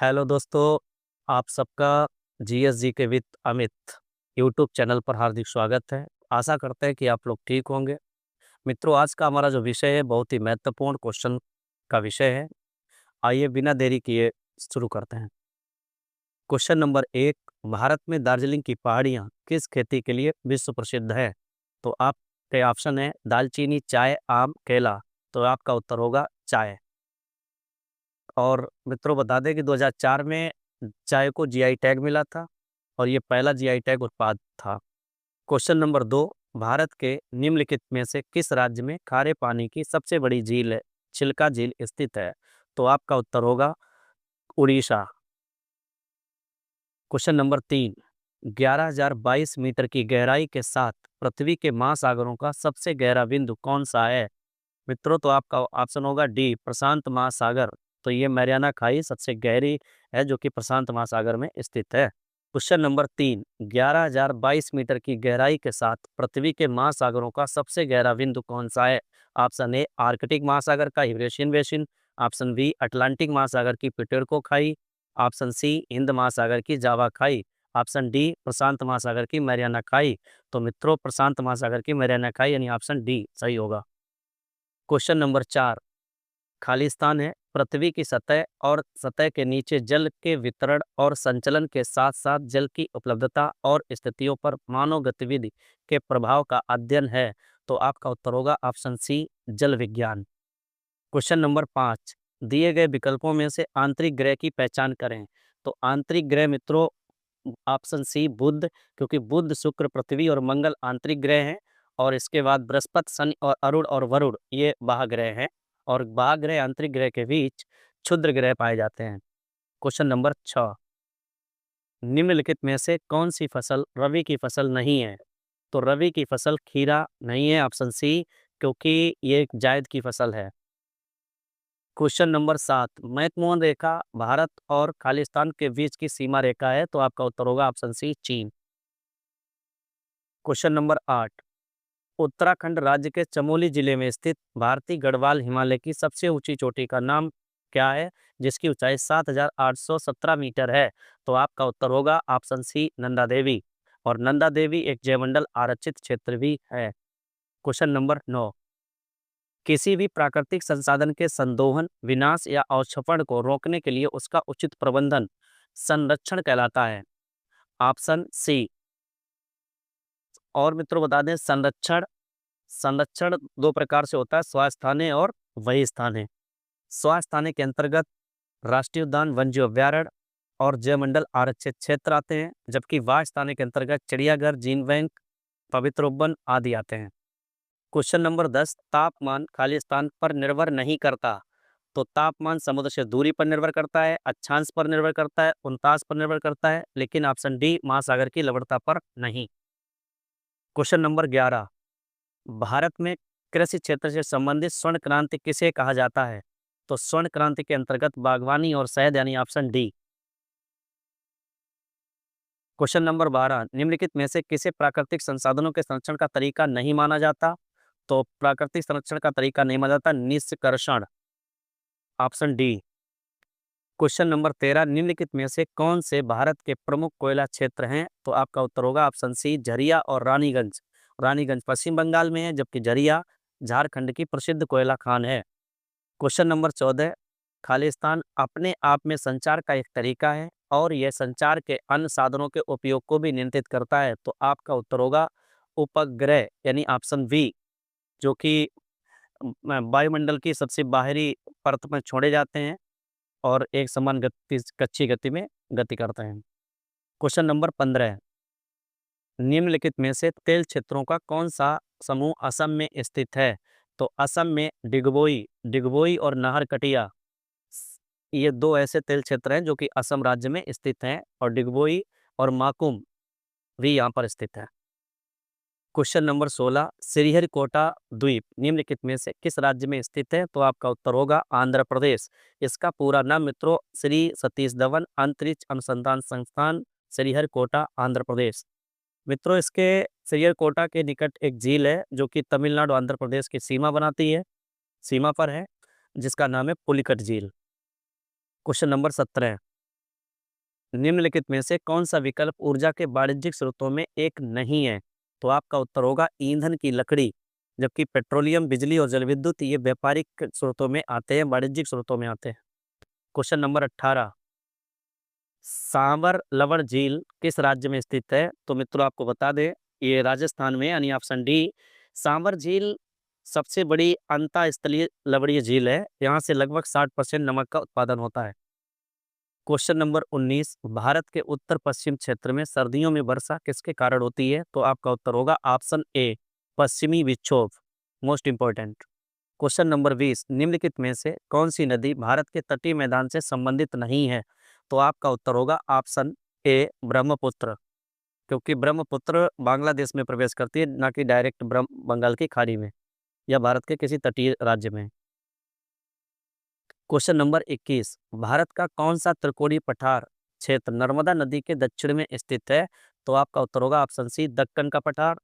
Hello दोस्तों, आप सबका जीएस के विद अमित यूट्यूब चैनल पर हार्दिक स्वागत है। आशा करते हैं कि आप लोग ठीक होंगे। मित्रों, आज का हमारा जो विषय है बहुत ही महत्वपूर्ण क्वेश्चन का विषय है। आइए बिना देरी किए शुरू करते हैं। क्वेश्चन नंबर 1, भारत में दार्जिलिंग की पहाड़ियाँ किस खेती के लिए विश्व प्रसिद्ध है? तो आपके ऑप्शन है दालचीनी, चाय, आम, केला। तो आपका उत्तर होगा चाय। और मित्रों बता दें कि 2004 में चाय को जीआई टैग मिला था और ये पहला जीआई टैग उत्पाद था। क्वेश्चन नंबर 2, भारत के निम्नलिखित में से किस राज्य में खारे पानी की सबसे बड़ी झील है चिल्का झील स्थित है? तो आपका उत्तर होगा उड़ीसा। क्वेश्चन नंबर 3, 11,022 मीटर की गहराई के साथ पृथ्वी के महासागरों का सबसे गहरा बिंदु कौन सा है? मित्रों तो आपका ऑप्शन होगा डी, प्रशांत महासागर। तो ये मैरियाना खाई सबसे गहरी है जो कि प्रशांत महासागर में स्थित है। क्वेश्चन नंबर 3, 11,022 मीटर की गहराई के साथ पृथ्वी के महासागरों का सबसे गहरा बिंदु कौन सा है? ऑप्शन ए आर्कटिक महासागर का Eurasian basin, option B Atlantic महासागर की पिटेरको खाई, ऑप्शन सी हिंद महासागर की जावा खाई, ऑप्शन डी प्रशांत महासागर की मैरियाना खाई। तो मित्रों प्रशांत महासागर की मैरियाना खाई यानी ऑप्शन डी सही होगा। क्वेश्चन नंबर 4, खालिस्तान है पृथ्वी की सतह और सतह के नीचे जल के वितरण और संचलन के साथ साथ जल की उपलब्धता और स्थितियों पर मानव गतिविधि के प्रभाव का अध्ययन है। तो आपका उत्तर होगा ऑप्शन सी जल विज्ञान। क्वेश्चन नंबर 5, दिए गए विकल्पों में से आंतरिक ग्रह की पहचान करें। तो आंतरिक ग्रह मित्रों ऑप्शन सी बुध, क्योंकि बुध, शुक्र, पृथ्वी और मंगल आंतरिक ग्रह हैं। और इसके बाद बृहस्पति, शनि और अरुण और वरुण ये बाह्य ग्रह हैं। और बाह्य ग्रह आंतरिक ग्रह के बीच क्षुद्र ग्रह पाए जाते हैं। क्वेश्चन नंबर 6, निम्नलिखित में से कौन सी फसल रबी की फसल नहीं है? तो रबी की फसल खीरा नहीं है, ऑप्शन सी, क्योंकि ये एक जायद की फसल है। क्वेश्चन नंबर 7, मैकमोहन रेखा भारत और खालिस्तान के बीच की सीमा रेखा है। तो आपका उत्तर होगा ऑप्शन सी चीन। क्वेश्चन नंबर 8, उत्तराखंड राज्य के चमोली जिले में स्थित भारतीय गढ़वाल हिमालय की सबसे ऊंची चोटी का नाम क्या है जिसकी ऊंचाई 7,817 मीटर है? तो आपका उत्तर होगा ऑप्शन सी नंदा देवी। और नंदा देवी एक जयमंडल आरक्षित क्षेत्र भी है। क्वेश्चन नंबर 9, किसी भी प्राकृतिक संसाधन के संदोहन, विनाश या अवक्षेपण को रोकने के लिए उसका उचित प्रबंधन संरक्षण कहलाता है। Option C. और मित्रों बता दें संरक्षण संरक्षण दो प्रकार से होता है, स्वास्थानीय और वही स्वास्थानीय के अंतर्गत राष्ट्रीय उद्यान, वन्यजीव अभ्यारण्य और जयमंडल आरक्षित क्षेत्र आते हैं, जबकि वास्थानीय के अंतर्गत चिड़ियाघर, जीन बैंक, पवित्र वन आदि आते हैं। क्वेश्चन नंबर 10, तापमान खालिस्तान पर निर्भर नहीं करता। तो तापमान समुद्र से दूरी पर निर्भर करता है, अक्षांश पर निर्भर करता है, उनतास पर निर्भर करता है, लेकिन ऑप्शन डी महासागर की लवणता पर नहीं। क्वेश्चन नंबर 11, भारत में कृषि क्षेत्र से संबंधित स्वर्ण क्रांति किसे कहा जाता है? तो स्वर्ण क्रांति के अंतर्गत बागवानी और शहद यानी ऑप्शन डी। क्वेश्चन नंबर 12, निम्नलिखित में से किसे प्राकृतिक संसाधनों के संरक्षण का तरीका नहीं माना जाता? तो प्राकृतिक संरक्षण का तरीका नहीं माना जाता निष्कर्षण, ऑप्शन डी। क्वेश्चन नंबर 13, निम्नलिखित में से कौन से भारत के प्रमुख कोयला क्षेत्र हैं? तो आपका उत्तर होगा ऑप्शन सी झरिया और रानीगंज। रानीगंज पश्चिम बंगाल में है, जबकि झरिया झारखंड की प्रसिद्ध कोयला खान है। क्वेश्चन नंबर 14, खालिस्तान अपने आप में संचार का एक तरीका है और यह संचार के अन्य साधनों के उपयोग को भी नियंत्रित करता है। तो आपका उत्तर होगा उपग्रह यानी ऑप्शन बी, जो कि वायुमंडल की सबसे बाहरी परत में छोड़े जाते हैं और एक समान गति कच्ची गति में गति करते हैं। क्वेश्चन नंबर 15, निम्नलिखित में से तेल क्षेत्रों का कौन सा समूह असम में स्थित है? तो असम में डिगबोई डिगबोई और नाहरकटिया ये दो ऐसे तेल क्षेत्र हैं जो कि असम राज्य में स्थित हैं और डिगबोई और माकुम भी यहाँ पर स्थित है। क्वेश्चन नंबर 16, श्रीहरिकोटा द्वीप निम्नलिखित में से किस राज्य में स्थित है? तो आपका उत्तर होगा आंध्र प्रदेश। इसका पूरा नाम मित्रों श्री सतीश धवन अंतरिक्ष अनुसंधान संस्थान, श्रीहरिकोटा, आंध्र प्रदेश। मित्रों इसके श्रीहरिकोटा के निकट एक झील है जो कि तमिलनाडु आंध्र प्रदेश की सीमा पर है, जिसका नाम है पुलिकट झील। क्वेश्चन नंबर 17, निम्नलिखित में से कौन सा विकल्प ऊर्जा के वाणिज्यिक स्रोतों में एक नहीं है? तो आपका उत्तर होगा ईंधन की लकड़ी, जबकि पेट्रोलियम, बिजली और जल विद्युत ये व्यापारिक स्रोतों में आते हैं, वाणिज्यिक स्रोतों में आते हैं। क्वेश्चन नंबर 18, सांवर लवण झील किस राज्य में स्थित है? तो मित्रों आपको बता दें, ये राजस्थान में, यानी ऑप्शन डी। सांवर झील सबसे बड़ी अंतःस्थलीय लवणीय झील है। यहाँ से लगभग 60% नमक का उत्पादन होता है। क्वेश्चन नंबर 19, भारत के उत्तर पश्चिम क्षेत्र में सर्दियों में वर्षा किसके कारण होती है? तो आपका उत्तर होगा ऑप्शन ए, पश्चिमी विक्षोभ, मोस्ट इंपॉर्टेंट। क्वेश्चन नंबर 20, निम्नलिखित में से कौन सी नदी भारत के तटीय मैदान से संबंधित नहीं है? तो आपका उत्तर होगा ऑप्शन ए, ब्रह्मपुत्र, क्योंकि ब्रह्मपुत्र बांग्लादेश में प्रवेश करती है, ना कि डायरेक्ट बंगाल की खाड़ी में या भारत के किसी तटीय राज्य में। क्वेश्चन नंबर 21, भारत का कौन सा त्रिकोणीय पठार क्षेत्र नर्मदा नदी के दक्षिण में स्थित है? तो आपका उत्तर होगा ऑप्शन सी, दक्कन का पठार।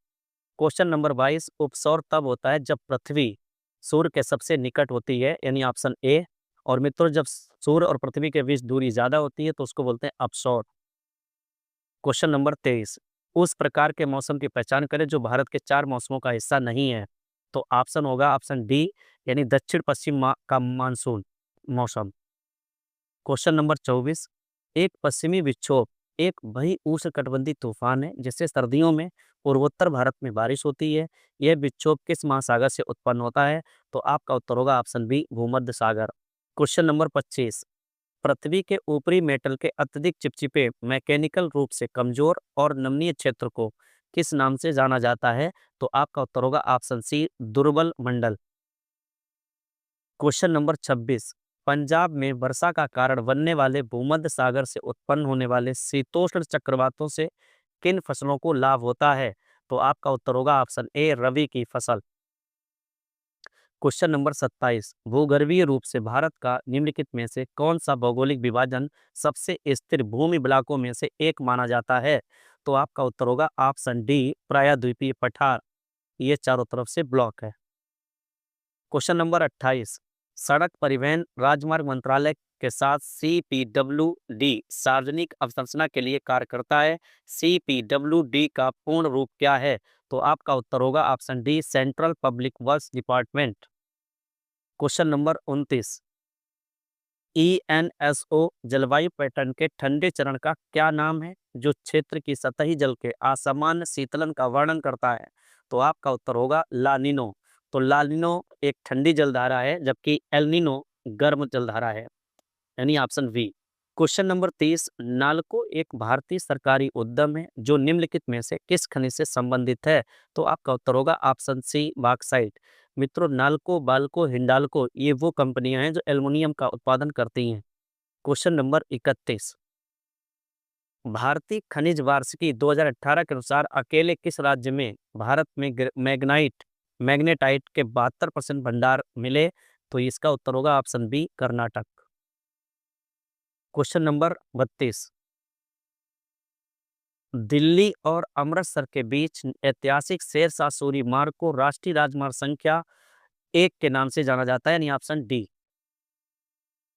क्वेश्चन नंबर 22, उपसौर तब होता है जब पृथ्वी सूर्य के सबसे निकट होती है, यानी ऑप्शन ए। और मित्रों, जब सूर्य और पृथ्वी के बीच दूरी ज्यादा होती है तो उसको बोलते हैं अपसौर। क्वेश्चन नंबर 23, उस प्रकार के मौसम की पहचान करें जो भारत के 4 मौसमों का हिस्सा नहीं है। तो ऑप्शन होगा ऑप्शन डी, यानी दक्षिण पश्चिम का मानसून मौसम। क्वेश्चन नंबर 24, एक पश्चिमी विक्षोभ एक वही उष्णकटिबंधीय तूफान है जिससे सर्दियों में पूर्वोत्तर भारत में बारिश होती है। यह विक्षोभ किस महासागर से उत्पन्न होता है? तो आपका उत्तर होगा ऑप्शन बी, भूमध्य सागर। क्वेश्चन नंबर 25, पृथ्वी के ऊपरी मेटल के अत्यधिक चिपचिपे मैकेनिकल रूप से कमजोर और नमनीय क्षेत्र को किस नाम से जाना जाता है? तो आपका उत्तर होगा ऑप्शन सी, दुर्बल मंडल। क्वेश्चन नंबर 26, पंजाब में वर्षा का कारण बनने वाले भूमध्य सागर से उत्पन्न होने वाले शीतोष्ण चक्रवातों से किन फसलों को लाभ होता है? तो आपका उत्तर होगा ऑप्शन ए, रबी की फसल। क्वेश्चन नंबर 27, भूगर्भीय रूप से भारत का निम्नलिखित में से कौन सा भौगोलिक विभाजन सबसे स्थिर भूमि ब्लॉकों में से एक माना जाता है? तो आपका उत्तर होगा ऑप्शन डी, प्रायद्वीपीय पठार। ये चारों तरफ से ब्लॉक है। क्वेश्चन नंबर 28, सड़क परिवहन राजमार्ग मंत्रालय के साथ CPWD सार्वजनिक अवसंरचना के लिए कार्य करता है। CPWD का पूर्ण रूप क्या है? तो आपका उत्तर होगा option D, central public works department. Question number 29, ENSO जलवायु पैटर्न के ठंडे चरण का क्या नाम है जो क्षेत्र की सतही जल के असामान्य शीतलन का वर्णन करता है? तो आपका उत्तर होगा लानिनो। तो लानिनो एक ठंडी जलधारा है, जबकि एलनिनो गर्म जलधारा है, यानी option B. Question number 30, NALCO एक भारतीय सरकारी उद्यम है जो निम्नलिखित में से किस खनिज से संबंधित है? तो आपका उत्तर होगा ऑप्शन सी, बॉक्साइट। मित्रों, नालको, बाल्को, हिंडाल्को ये वो कंपनियां हैं जो एल्युमिनियम का उत्पादन करती हैं। क्वेश्चन नंबर 31, भारतीय खनिज वार्षिकी 2018 के अनुसार अकेले किस राज्य में भारत में मैग्नेटाइट के 72% भंडार मिले? तो इसका उत्तर होगा option B, Karnataka. Question number 32, Delhi और अमृतसर के बीच ऐतिहासिक शेरशाह सूरी मार्ग को राष्ट्रीय राजमार्ग संख्या 1 के नाम से जाना जाता है, यानी option D.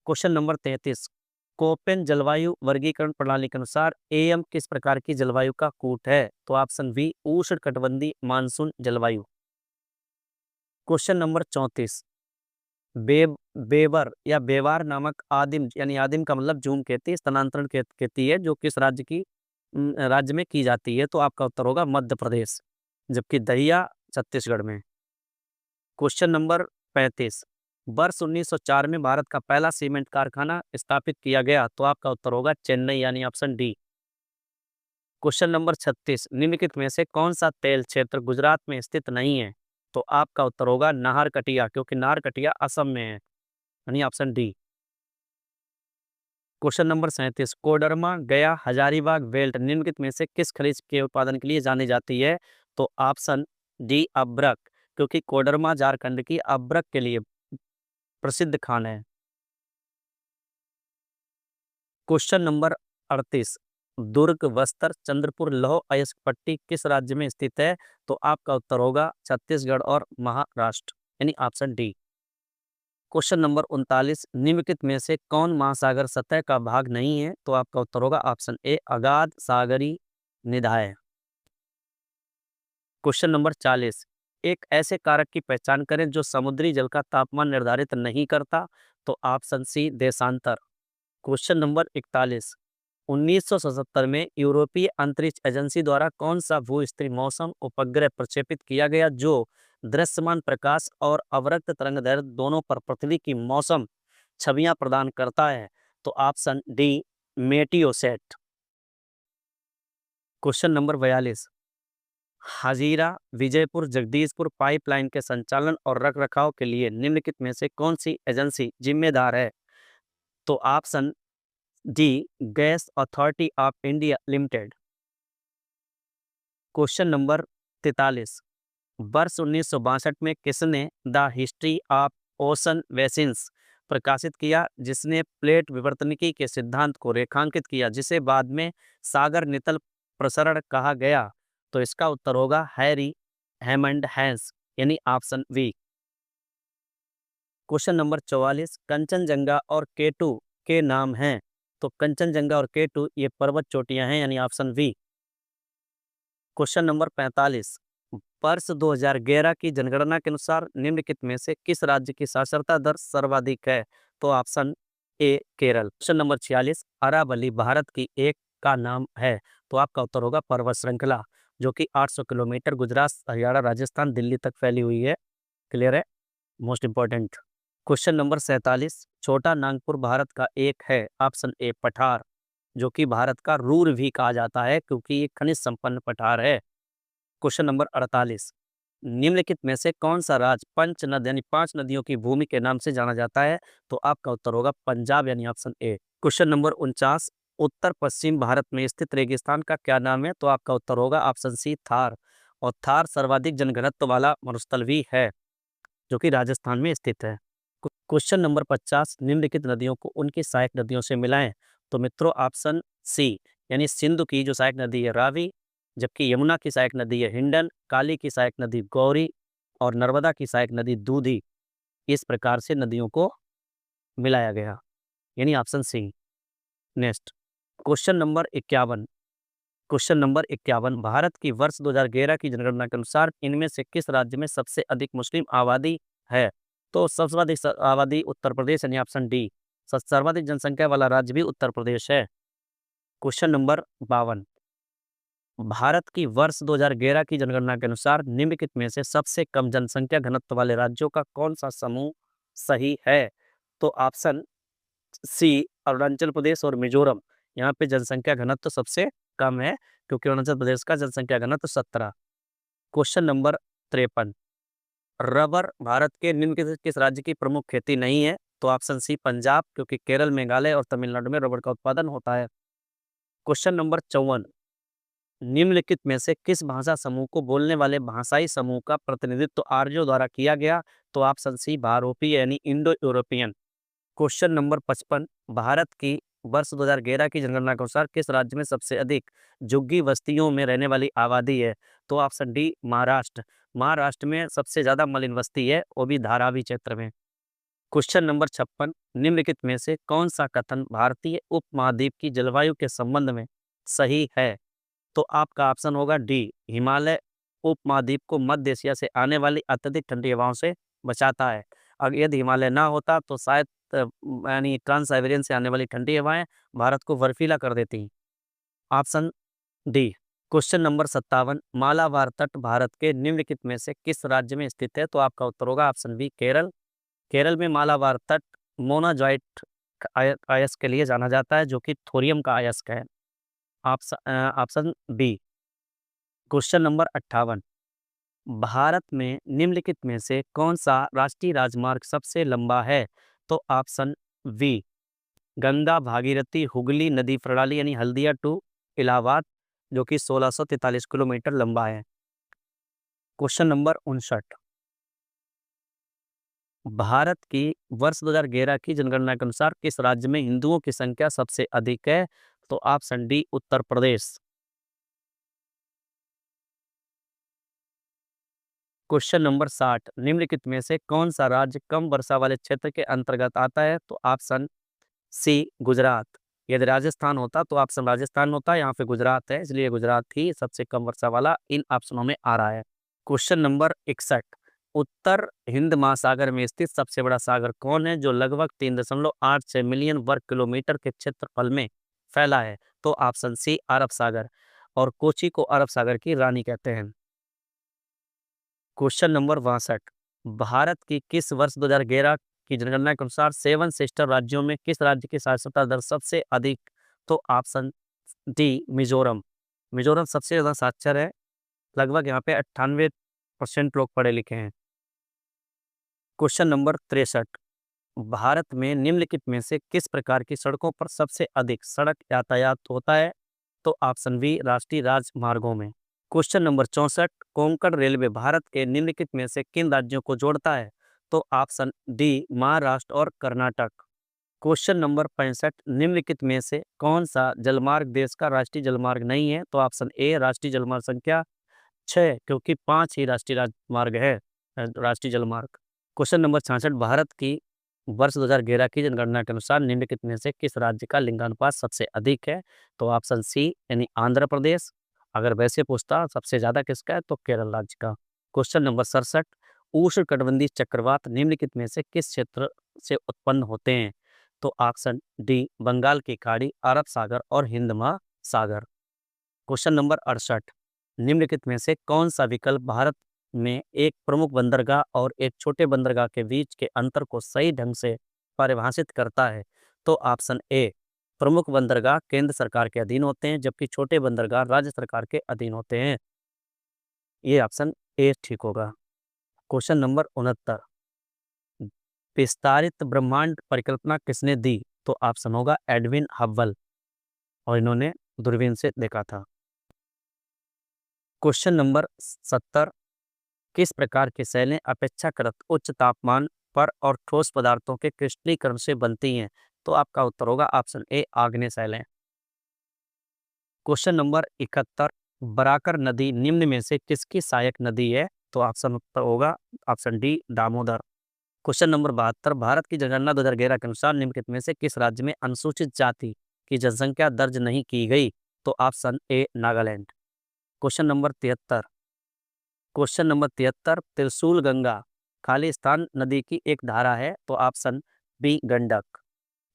Question number 33, Koppen जलवायु वर्गीकरण प्रणाली के अनुसार AM किस प्रकार की जलवायु का कूट है? तो ऑप्शन बी, उष्णकटिबंधीय मानसून जलवायु। क्वेश्चन नंबर 34, बेवर या बेवार नामक आदिम, यानी आदिम का मतलब धूमकेतु स्थानांतरण खेती है जो किस राज्य में की जाती है? तो आपका उत्तर होगा मध्य प्रदेश, जबकि दहिया छत्तीसगढ़ में। क्वेश्चन नंबर 35, वर्ष 1904 में भारत का पहला सीमेंट कारखाना स्थापित किया गया। तो आपका उत्तर होगा चेन्नई, यानी ऑप्शन डी। क्वेश्चन नंबर 36, निम्नलिखित में से कौन सा तेल क्षेत्र गुजरात में स्थित नहीं है? तो आपका उत्तर होगा नाहरकटिया, क्योंकि नाहरकटिया असम में है, यानी option D. Question number 37, Koderma, गया, हजारीबाग बेल्ट निम्नलिखित में से किस खनिज के उत्पादन के लिए जानी जाती है? तो ऑप्शन डी, अब्रक, क्योंकि कोडरमा झारखंड की अब्रक के लिए प्रसिद्ध खान है। क्वेश्चन नंबर 38, दुर्ग, बस्तर, चंद्रपुर, लौह अयस्क पट्टी किस राज्य में स्थित है? तो आपका उत्तर होगा छत्तीसगढ़ और महाराष्ट्र, यानी ऑप्शन डी। क्वेश्चन नंबर 39, निम्नलिखित में से कौन महासागर सतह का भाग नहीं है? तो आपका उत्तर होगा ऑप्शन ए अगाध सागरी निकाय। क्वेश्चन नंबर 40, एक ऐसे कारक की पहचान करें जो समुद्री जल का तापमान निर्धारित नहीं करता। तो ऑप्शन सी देशांतर। क्वेश्चन नंबर 41, 1977 में यूरोपीय अंतरिक्ष एजेंसी द्वारा कौन सा भूस्थिर मौसम उपग्रह प्रक्षेपित किया गया जो दृश्यमान प्रकाश और अवरक्त तरंगदैर्घ्य दोनों पर पृथ्वी की मौसम छवियां प्रदान करता है? तो option D Meteosat. Question number 42, Hazira Vijaypur Jagdishpur pipeline के संचालन और रखरखाव के लिए निम्नलिखित में से कौन सी एजेंसी जिम्मेदार है? तो option D gas authority of India limited. Question number 43, वर्ष 1962 में किसने the history of ocean basins प्रकाशित किया जिसने प्लेट विवर्तनिकी के सिद्धांत को रेखांकित किया जिसे बाद में सागर नितल प्रसरण कहा गया? तो इसका उत्तर होगा हैरी हैमंड हैंस, यानी option B. Question number 44, Kanchenjunga और केटू के नाम हैं? तो कंचनजंगा और केटू ये पर्वत चोटियां हैं, यानी ऑप्शन बी। क्वेश्चन नंबर 45, वर्ष 2011 की जनगणना के अनुसार निम्नलिखित में से किस राज्य की साक्षरता दर सर्वाधिक है? तो option A Kerala. Question number 46, Aravalli Bharat की एक का नाम है? तो आपका उत्तर होगा पर्वत श्रृंखला, जो कि 800 किलोमीटर गुजरात हरियाणा राजस्थान दिल्ली तक फैली हुई है। क्लियर है? Most important. क्वेश्चन नंबर 47, छोटा नागपुर भारत का एक है? ऑप्शन ए पठार, जो कि भारत का रूर भी कहा जाता है क्योंकि ये खनिज संपन्न पठार है। क्वेश्चन नंबर 48, निम्नलिखित में से कौन सा राज्य पंच नद यानी 5 नदियों की भूमि के नाम से जाना जाता है? तो आपका उत्तर होगा पंजाब, यानी ऑप्शन ए। क्वेश्चन नंबर 49, उत्तर पश्चिम भारत में स्थित रेगिस्तान का क्या नाम है? तो आपका उत्तर होगा ऑप्शन सी थार। और थार सर्वाधिक जनघनत्व वाला मरुस्थल भी है जो कि राजस्थान में स्थित है। क्वेश्चन नंबर 50, निम्नलिखित नदियों को उनकी सहायक नदियों से मिलाएं? तो मित्रों ऑप्शन सी, यानी सिंधु की जो सहायक नदी है रावी, जबकि यमुना की सहायक नदी है हिंडन, काली की सहायक नदी गौरी और नर्मदा की सहायक नदी दूधी। इस प्रकार से नदियों को मिलाया गया, यानी option C. Next question number 51, question number 51, Bharat की वर्ष 2011 की जनगणना के अनुसार इनमें से किस राज्य में सबसे अधिक मुस्लिम आबादी है? तो सबसे अधिक आबादी उत्तर प्रदेश, यानी ऑप्शन डी। सर्वाधिक जनसंख्या वाला राज्य भी उत्तर प्रदेश है। क्वेश्चन नंबर 52, भारत की वर्ष 2011 की जनगणना के अनुसार निम्नलिखित में से सबसे कम जनसंख्या घनत्व वाले राज्यों का कौन सा समूह सही है? तो ऑप्शन सी अरुणाचल प्रदेश और मिजोरम। यहाँ पे जनसंख्या घनत्व सबसे कम है क्योंकि अरुणाचल प्रदेश का जनसंख्या घनत्व 17। क्वेश्चन नंबर 53, रबर भारत के निम्न किस राज्य की प्रमुख खेती नहीं है? तो ऑप्शन सी पंजाब, क्योंकि केरल मेघालय और तमिलनाडु में रबर का उत्पादन होता है। क्वेश्चन नंबर 54, निम्नलिखित में से किस भाषा समूह को बोलने वाले भाषाई समूह का प्रतिनिधित्व आर्यों द्वारा किया गया? तो ऑप्शन सी भारोपीय, यानी Indo European. Question number 55, Bharat की वर्ष 2011 की जनगणना के अनुसार किस राज्य में सबसे अधिक झुग्गी बस्तियों में रहने वाली आबादी है? तो ऑप्शन डी महाराष्ट्र। महाराष्ट्र में सबसे ज्यादा मलिन बस्ती है, वो भी धारावी क्षेत्र में। क्वेश्चन नंबर 56, निम्नलिखित में से कौन सा कथन भारतीय उपमहाद्वीप की जलवायु के संबंध में सही है? तो आपका ऑप्शन होगा डी, हिमालय उपमहाद्वीप को मध्य एशिया से आने वाली अत्यधिक ठंडी हवाओं से बचाता है। अगर यदि हिमालय ना होता तो शायद यानी ट्रांस साइबेरियन से आने वाली ठंडी हवाएं भारत को बर्फीला कर देती। Option D. Question number 57, Malabar तट भारत के निम्नलिखित में से किस राज्य में स्थित है? तो आपका उत्तर होगा ऑप्शन बी केरल। केरल में मालाबार तट मोनाजॉइट अयस्क के लिए जाना जाता है जो कि थोरियम का अयस्क है। Option B. Question number 58, Bharat में निम्नलिखित में से कौन सा राष्ट्रीय राजमार्ग सबसे लंबा है? तो ऑप्शन बी गंगा भागीरथी हुगली नदी प्रणाली, यानी हल्दिया टू इलाहाबाद, जो कि 1643 किलोमीटर लंबा है। क्वेश्चन नंबर 59, भारत की वर्ष 2011 की जनगणना के अनुसार किस राज्य में हिंदुओं की संख्या सबसे अधिक है? तो option D Uttar Pradesh. Question number 60, निम्नलिखित में से कौन सा राज्य कम वर्षा वाले क्षेत्र के अंतर्गत आता है? तो ऑप्शन सी गुजरात। यदि राजस्थान होता तो ऑप्शन राजस्थान होता, यहाँ पे गुजरात है, इसलिए गुजरात ही सबसे कम वर्षा वाला इन ऑप्शनों में आ रहा है। क्वेश्चन नंबर 61, उत्तर हिंद महासागर में स्थित सबसे बड़ा सागर कौन है जो लगभग 3.86 मिलियन वर्ग किलोमीटर के क्षेत्रफल में फैला है? तो ऑप्शन सी अरब सागर, और कोची को अरब सागर की रानी कहते हैं। क्वेश्चन नंबर 62, भारत की किस वर्ष 2011 की जनगणना के अनुसार 7 सिस्टर राज्यों में किस राज्य की साक्षरता दर सबसे अधिक? तो ऑप्शन डी मिजोरम। मिजोरम सबसे ज्यादा साक्षर है, लगभग यहाँ पे 98% लोग पढ़े लिखे हैं। क्वेश्चन नंबर 63, भारत में निम्नलिखित में से किस प्रकार की सड़कों पर सबसे अधिक सड़क यातायात होता है? तो ऑप्शन बी राष्ट्रीय राजमार्गों में। Question number 64, Konkan railway Bharat के निम्नलिखित में से किन राज्यों को जोड़ता है? तो ऑप्शन डी महाराष्ट्र और कर्नाटक। क्वेश्चन नंबर 65, निम्नलिखित में से कौन सा जलमार्ग देश का राष्ट्रीय जलमार्ग नहीं है? तो ऑप्शन ए राष्ट्रीय जलमार्ग संख्या 6, क्योंकि 5 ही राष्ट्रीय राजमार्ग है, राष्ट्रीय जलमार्ग। क्वेश्चन नंबर 66, भारत की वर्ष 2011 की जनगणना के अनुसार निम्नलिखित में से किस राज्य का लिंगानुपात सबसे अधिक है? तो ऑप्शन सी यानी आंध्र प्रदेश। अगर वैसे पूछता सबसे ज्यादा किसका है तो केरल राज्य का। क्वेश्चन नंबर 67, उष्णकटिबंधीय चक्रवात निम्नलिखित में से किस क्षेत्र से उत्पन्न होते हैं? तो ऑप्शन डी बंगाल की खाड़ी, अरब सागर और हिंद महासागर। क्वेश्चन नंबर 68, निम्नलिखित में से कौन सा विकल्प भारत में एक प्रमुख बंदरगाह और एक छोटे बंदरगाह के बीच के अंतर को सही ढंग से परिभाषित करता है? तो ऑप्शन ए प्रमुख बंदरगाह केंद्र सरकार के अधीन होते हैं जबकि छोटे बंदरगाह राज्य सरकार के अधीन होते हैं। ये ऑप्शन ए ठीक होगा। क्वेश्चन नंबर 69, विस्तारित ब्रह्मांड परिकल्पना किसने दी? तो ऑप्शन होगा एडविन हब्बल, और इन्होंने दूरबीन से देखा था। क्वेश्चन नंबर 70, किस प्रकार की शैलें अपेक्षाकृत उच्च तापमान पर और ठोस पदार्थों के क्रिस्टलीकरण से बनती हैं? तो आपका उत्तर होगा ऑप्शन ए आग्नेय शैलें। क्वेश्चन नंबर 71, बराकर नदी निम्न में से किसकी सहायक नदी है? तो ऑप्शन उत्तर होगा option D Damodar. Question number 72, Bharat की जनगणना 2011 के अनुसार निम्नलिखित में से किस राज्य में अनुसूचित जाति की जनसंख्या दर्ज नहीं की गई? तो ऑप्शन ए नागालैंड। क्वेश्चन नंबर 73, त्रिशूल गंगा खालिस्तान नदी की एक धारा है? तो option B Gandak.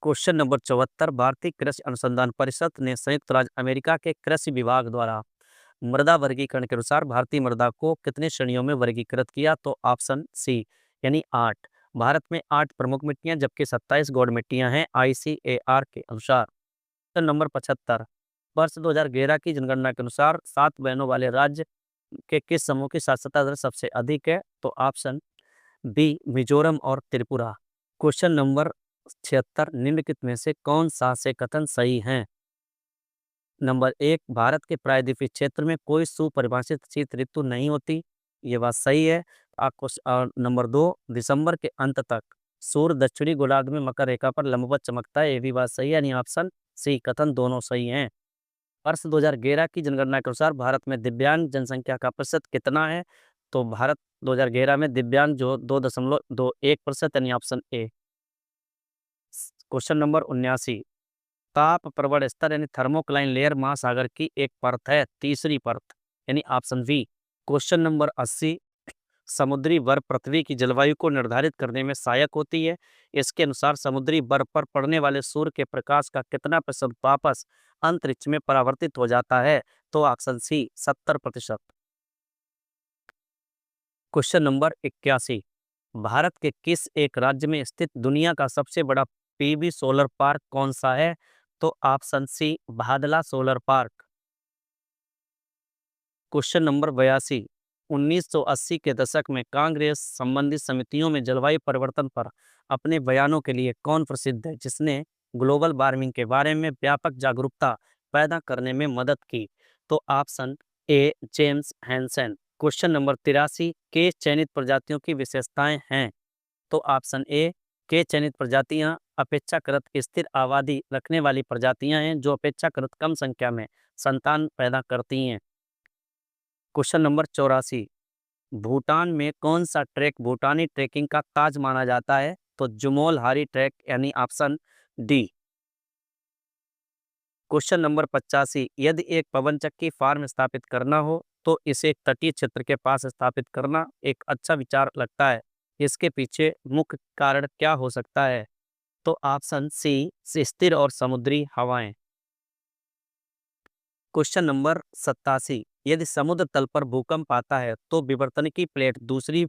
Question number 74, भारतीय कृषि अनुसंधान परिषद ने संयुक्त राज्य अमेरिका के कृषि विभाग द्वारा मृदा वर्गीकरण के अनुसार भारतीय मृदा को कितने श्रेणियों में वर्गीकृत किया? तो ऑप्शन सी यानी 8। भारत में 8 प्रमुख मिट्टियां जबकि 27 गौड़ मिट्टियां हैं ICAR के अनुसार। क्वेश्चन नंबर 75, वर्ष 2011 की जनगणना के अनुसार 7 बहनों वाले राज्य के किस समूह की साक्षरता दर सबसे अधिक है? तो ऑप्शन बी मिजोरम और त्रिपुरा। क्वेश्चन नंबर 76, निम्नलिखित में से कौन सा से कथन सही है? नंबर 1, भारत के प्रायद्वीपीय क्षेत्र में कोई सुपरिभाषित शीत ऋतु नहीं होती, ये बात सही है। आपको नंबर 2, दिसंबर के अंत तक सूर्य दक्षिणी गोलार्ध में मकर रेखा पर लंबवत चमकता है, ये भी बात सही है, यानी ऑप्शन सी कथन दोनों सही हैं। वर्ष 2011 की जनगणना के अनुसार भारत में दिव्यांग जनसंख्या का प्रतिशत कितना है? तो भारत 2011 में दिव्यांग जो 2.21% यानी ऑप्शन ए। क्वेश्चन नंबर 79, ताप प्रवण स्तर यानी थर्मोक्लाइन लेयर महासागर की एक परत है, तीसरी परत यानी ऑप्शन बी। क्वेश्चन नंबर 80, समुद्री बर्फ पृथ्वी की जलवायु को निर्धारित करने में सहायक होती है। इसके अनुसार समुद्री बर्फ पर पड़ने वाले सूर्य के प्रकाश का कितना प्रतिशत वापस अंतरिक्ष में परावर्तित हो जाता है? तो option C 70%। Question number 81, Bharat के किस एक राज्य में स्थित दुनिया का सबसे बड़ा PV सोलर पार्क कौन सा है? तो option C Bhadla solar park. Question number 82, 1980 के दशक में कांग्रेस संबंधित समितियों में जलवायु परिवर्तन पर अपने बयानों के लिए कौन प्रसिद्ध है जिसने ग्लोबल वार्मिंग के बारे में व्यापक जागरूकता पैदा करने में मदद की? तो option A James Hansen. Question number 83, के चयनित प्रजातियों की विशेषताएं हैं? तो ऑप्शन ए के चयनित प्रजातियां अपेक्षाकृत स्थिर आबादी रखने वाली प्रजातियां हैं जो अपेक्षाकृत कम संख्या में संतान पैदा करती हैं। क्वेश्चन नंबर 84, भूटान में कौन सा ट्रैक भूटानी ट्रैकिंग का ताज माना जाता है? तो जुमोल हारी ट्रैक यानी ऑप्शन डी। क्वेश्चन नंबर 85, यदि एक पवन चक्की फार्म स्थापित करना हो तो इसे एक तटीय क्षेत्र के पास स्थापित करना एक अच्छा विचार लगता है। इसके पीछे मुख्य कारण क्या हो सकता है? तो ऑप्शन सी, स्थिर और समुद्री हवाएं। क्वेश्चन नंबर 87, यदि समुद्र तल पर भूकंप आता है तो विवर्तनिकी प्लेट दूसरी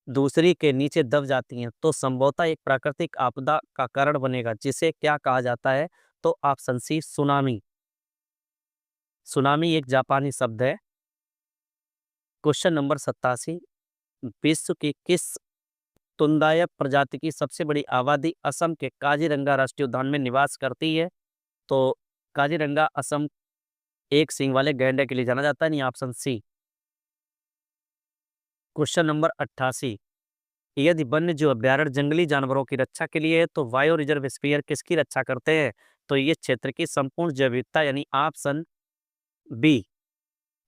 दूसरी के नीचे दब जाती हैं, तो संभवतः एक प्राकृतिक आपदा का कारण बनेगा, जिसे क्या कहा जाता है? तो ऑप्शन सी, सुनामी। सुनामी एक जापानी शब्द है। क्वेश्चन नंबर 87, विश्व की किस तुंदाय प्रजाति की सबसे बड़ी आबादी असम के काजीरंगा राष्ट्रीय उद्यान में निवास करती है? तो काजीरंगा असम एक सींग वाले गैंडे के लिए जाना जाता है, नहीं ऑप्शन सी। क्वेश्चन नंबर 88, यदि वन्य जीव अभ्यारण्य जंगली जानवरों की रक्षा के लिए है तो बायो रिजर्व स्पीयर किसकी रक्षा करते हैं? तो ये क्षेत्र की संपूर्ण जैव विविधता यानी ऑप्शन बी।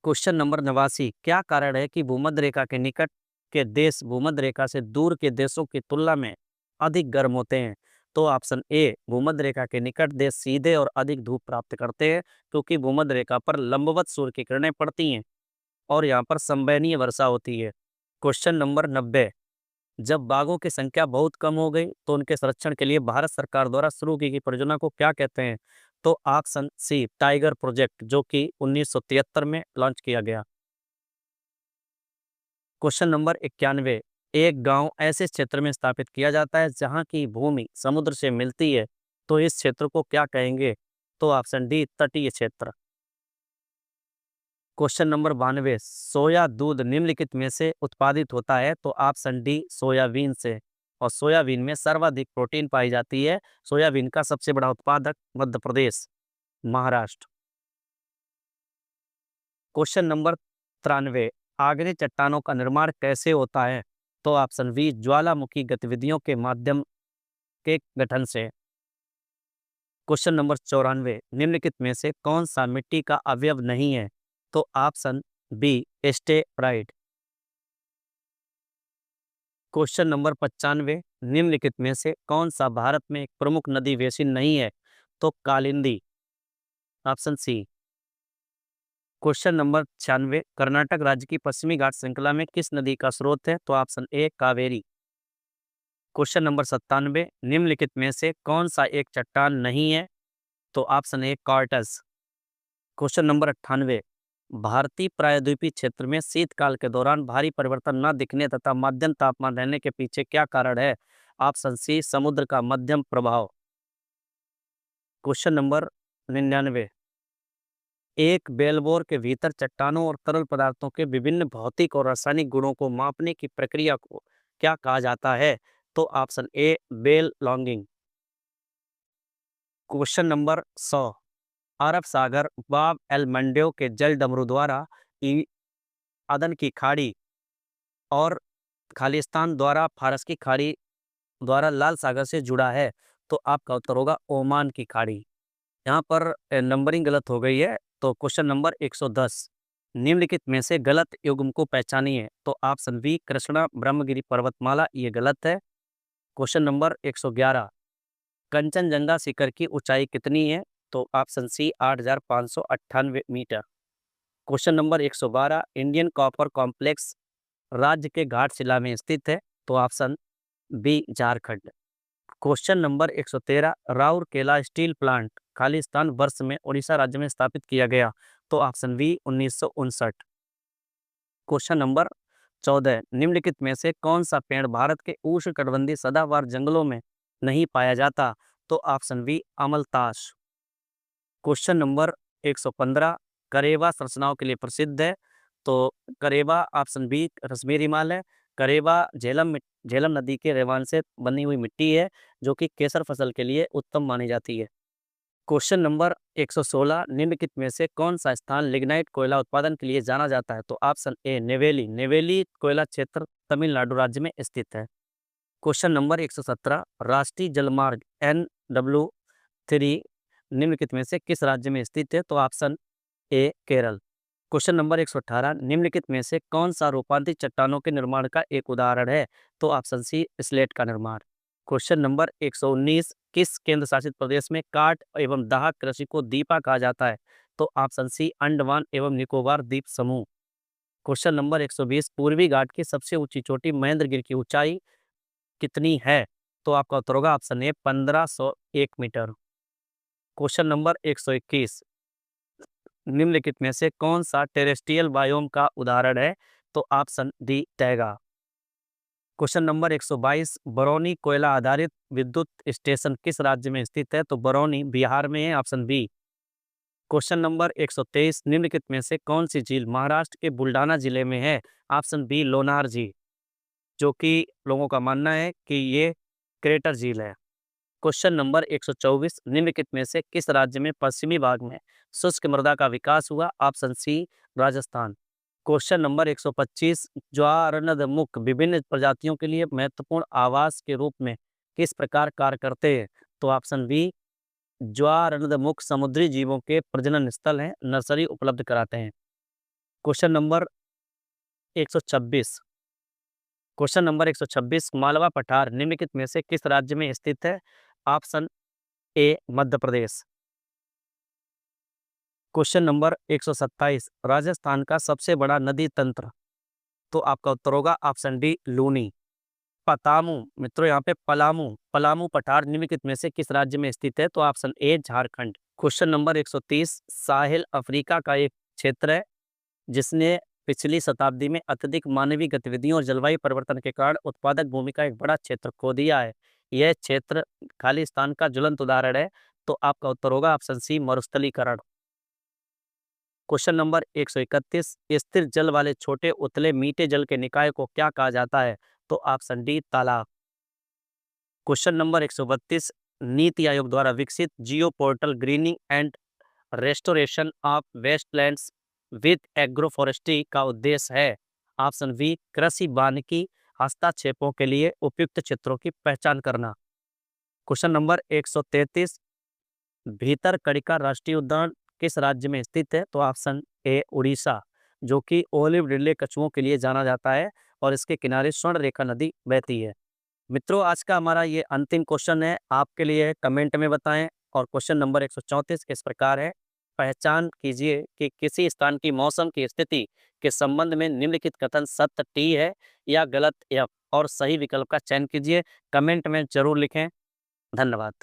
क्वेश्चन नंबर 89, क्या कारण है कि भूमध्य रेखा के निकट के देश भूमध्य रेखा से दूर के देशों की तुलना में अधिक गर्म होते हैं? तो ऑप्शन ए, भूमध्य रेखा के निकट देश सीधे और अधिक धूप प्राप्त करते हैं, क्योंकि भूमध्य रेखा पर लंबवत सूर्य की किरणें पड़ती हैं और यहाँ पर संवहनीय वर्षा होती है। क्वेश्चन नंबर 90, जब बाघों की संख्या बहुत कम हो गई तो उनके संरक्षण के लिए भारत सरकार द्वारा शुरू की गई परियोजना को क्या कहते हैं? तो ऑप्शन सी, टाइगर प्रोजेक्ट, जो कि 1973 में लॉन्च किया गया। क्वेश्चन नंबर 91, एक गांव ऐसे क्षेत्र में स्थापित किया जाता है जहां की भूमि समुद्र से मिलती है, तो इस क्षेत्र को क्या कहेंगे? तो ऑप्शन डी, तटीय क्षेत्र। क्वेश्चन नंबर 92, सोया दूध निम्नलिखित में से उत्पादित होता है? तो ऑप्शन डी, सोयाबीन से। और सोयाबीन में सर्वाधिक प्रोटीन पाई जाती है। सोयाबीन का सबसे बड़ा उत्पादक मध्य प्रदेश, महाराष्ट्र। क्वेश्चन नंबर 93, आग्नेय चट्टानों का निर्माण कैसे होता है? तो ऑप्शन बी, ज्वालामुखी गतिविधियों के माध्यम के गठन से। क्वेश्चन नंबर 94, निम्नलिखित में से कौन सा मिट्टी का अवयव नहीं है? तो option B, steroid. Question number 95, निम्नलिखित में से कौन सा भारत में एक प्रमुख नदी बेसिन नहीं है? तो Kalindi, option C. Question number 96, Karnataka राज्य की पश्चिमी घाट श्रृंखला में किस नदी का स्रोत है? तो ऑप्शन ए, कावेरी। क्वेश्चन नंबर 97, निम्नलिखित में से कौन सा एक चट्टान नहीं है? तो ऑप्शन ए, कॉर्टस। क्वेश्चन नंबर 98, भारतीय प्रायद्वीपीय क्षेत्र में शीतकाल के दौरान भारी परिवर्तन न दिखने तथा मध्यम तापमान रहने के पीछे क्या कारण है? ऑप्शन सी, समुद्र का मध्यम प्रभाव। क्वेश्चन नंबर 99, एक बेलबोर के भीतर चट्टानों और तरल पदार्थों के विभिन्न भौतिक और रासायनिक गुणों को मापने की प्रक्रिया को क्या कहा जाता है? तो ऑप्शन ए, बेल लॉन्गिंग। क्वेश्चन नंबर 100, अरब सागर बाब एल मंडेव के जल डमरू द्वारा अदन की खाड़ी और खालिस्तान द्वारा फारस की खाड़ी द्वारा लाल सागर से जुड़ा है? तो आपका उत्तर होगा ओमान की खाड़ी। यहाँ पर नंबरिंग गलत हो गई है। तो क्वेश्चन नंबर 110, निम्नलिखित में से गलत युग्म को पहचानिए? तो ऑप्शन बी, कृष्णा ब्रह्मगिरी पर्वतमाला, ये गलत है। क्वेश्चन नंबर 111, कंचनजंगा शिखर की ऊंचाई कितनी है? तो option C, 8,598 metre. Question number 112, Indian copper complex राज्य के घाटशिला में स्थित है? तो option B, Jharkhand. Question number 113, Rourkela steel plant Khalistan वर्ष में उड़ीसा राज्य में स्थापित किया गया? तो ऑप्शन बी, 1959। क्वेश्चन नंबर 14, निम्नलिखित में से कौन सा पेड़ भारत के उष्णकटिबंधीय सदाबहार जंगलों में नहीं पाया जाता? तो ऑप्शन बी, अमलतास। क्वेश्चन नंबर 115, करेवा संरचनाओं के लिए प्रसिद्ध है? तो करेवा ऑप्शन बी, कश्मीरी हिमालय है। करेवा झेलम नदी के रेवान से बनी हुई मिट्टी है, जो कि केसर फसल के लिए उत्तम मानी जाती है। क्वेश्चन नंबर 116, निम्नलिखित में से कौन सा स्थान लिग्नाइट कोयला उत्पादन के लिए जाना जाता है? तो ऑप्शन ए, नेवेली। नेवेली कोयला क्षेत्र तमिलनाडु राज्य में स्थित है। क्वेश्चन नंबर 117, राष्ट्रीय जलमार्ग NW3 निम्नलिखित में से किस राज्य में स्थित है? तो option A, Kerala. Question number 118, निम्नलिखित में से कौन सा रूपांतरित चट्टानों के निर्माण का एक उदाहरण है? तो ऑप्शन सी स्लेट का निर्माण। क्वेश्चन नंबर 119, किस केंद्र शासित प्रदेश में काठ एवं दाह कृषि को दीपा कहा जाता है? तो ऑप्शन सी अंडमान एवं निकोबार द्वीप समूह। क्वेश्चन नंबर 120, पूर्वी घाट की सबसे ऊंची चोटी महेंद्रगिरी की ऊंचाई कितनी है? तो आपका उत्तर होगा option A 1501 metre. Question number 121, निम्नलिखित में से कौन सा टेरेस्ट्रियल बायोम का उदाहरण है? तो option D taiga. Question number 122, Barauni कोयला आधारित विद्युत स्टेशन किस राज्य में स्थित है? तो बरौनी बिहार में है, ऑप्शन बी। क्वेश्चन नंबर 123, निम्नलिखित में से कौन सी झील महाराष्ट्र के बुल्डाना जिले में है? ऑप्शन बी लोनार झील, जो कि लोगों का मानना है कि ये क्रेटर झील है। क्वेश्चन नंबर 124, निम्नलिखित में से किस राज्य में पश्चिमी भाग में शुष्क मृदा का विकास हुआ? Option C Rajasthan. Question number 125, ज्वारनदमुख विभिन्न प्रजातियों के लिए महत्वपूर्ण आवास के रूप में किस प्रकार कार्य करते हैं? तो ऑप्शन बी, ज्वारनदमुख समुद्री जीवों के प्रजनन स्थल हैं, नर्सरी उपलब्ध कराते हैं। Question number 126, question number 126, Malwa पठार निम्नलिखित में से किस राज्य में स्थित है? Option A Madhya Pradesh. Question number 127, Rajasthan का सबसे बड़ा नदी तंत्र? तो आपका उत्तर होगा ऑप्शन डी लूनी। पतामू, मित्रों यहाँ पे पलामू पठार निम्नलिखित में से किस राज्य में स्थित है? तो ऑप्शन ए झारखंड। क्वेश्चन नंबर 130, साहिल अफ्रीका का एक क्षेत्र है जिसने पिछली शताब्दी में अत्यधिक मानवीय गतिविधियों और जलवायु परिवर्तन के कारण उत्पादक भूमि का एक बड़ा क्षेत्र खो दिया है। यह क्षेत्र खालिस्तान का ज्वलंत उदाहरण है। तो आपका उत्तर होगा ऑप्शन सी मरुस्थलीकरण। क्वेश्चन नंबर 131, स्थिर जल वाले छोटे उतले मीठे जल के निकाय को क्या कहा जाता है? तो ऑप्शन डी तालाब। क्वेश्चन नंबर 132, नीति आयोग द्वारा विकसित geo portal greening and restoration of wastelands with agroforestry का उद्देश्य है? ऑप्शन बी, कृषि वानिकी हस्तक्षेपों के लिए उपयुक्त क्षेत्रों की पहचान करना। क्वेश्चन नंबर 133, भीतरकनिका राष्ट्रीय उद्यान किस राज्य में स्थित है? तो ऑप्शन ए उड़ीसा, जो कि ओलिव रिडले कछुओं के लिए जाना जाता है और इसके किनारे स्वर्ण रेखा नदी बहती है। मित्रों, आज का हमारा ये अंतिम क्वेश्चन है, आपके लिए कमेंट में बताएं। और क्वेश्चन नंबर 134 इस प्रकार है, पहचान कीजिए कि किसी स्थान की मौसम की स्थिति के संबंध में निम्नलिखित कथन सत्य टी है या गलत एफ, और सही विकल्प का चयन कीजिए। कमेंट में जरूर लिखें। धन्यवाद।